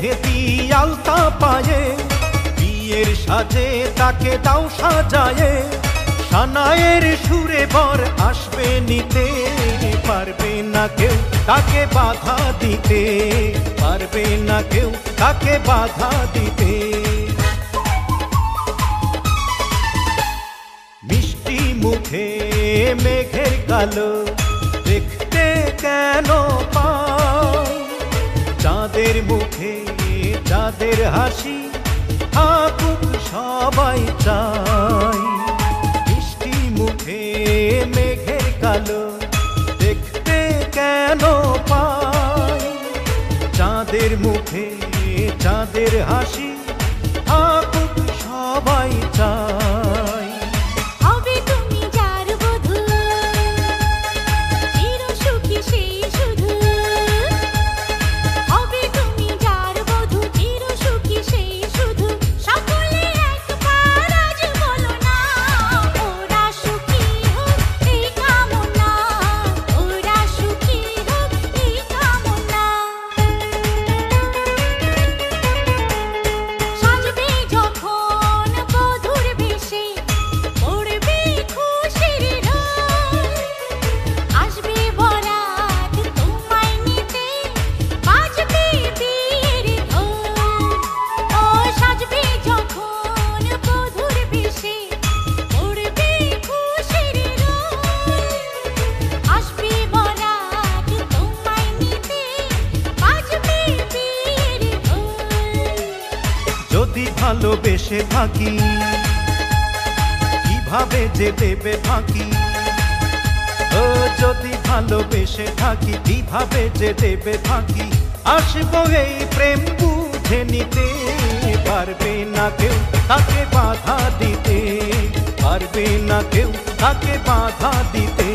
মেহেদি আলতা পায়ে, বিয়ের সাজে তাকে দাও সাজায়ে, সানায়ের সুরে বর আসবে নিতে, পারবে না কেউ তাকে বাধা দিতে, পারবে না কেউ তাকে বাধা দিতে। মিষ্টি মুখে মেঘের কালো দেখতে কেন পাই, চাঁদের মুখে চাঁদের হাসি থাকুক সবাই চাই। মিষ্টি মুখে মেঘের কালো দেখতে কেন পাই, চাঁদের মুখে চাঁদের হাসি থাকুক সবাই চাই। হবে তুমি যার বধূ, চির সুখী সেই শুধু। হবে তুমি যার বধূ, চির সুখী সেই শুধু। সকলে একবার আজ বলো না, ওরা সুখী হোক এই কামনা, ওরা সুখী হোক এই কামনা। সাজবে যখন বধূর বেশে, পড়বে খুশির রোল, আসবে বরাত তোমায় নিতে, বাজবে বিয়ের ঢোল। ও সাজবে যখন বধূর বেশে, পড়বে খুশির রোল, আসবে বরাত তোমায় নিতে, বাজবে বিয়ের ঢোল। যদি ভালোবেসে থাকি কিভাবে যে দেবে ফাঁকি, ও যদি ভালোবেসে থাকি কিভাবে যে দেবে ফাঁকি, আসবো এই প্রেম বুঝে নিতে, পারবে না কেউ তাকে বাধা দিতে, পারবে না কেউ তাকে বাধা দিতে।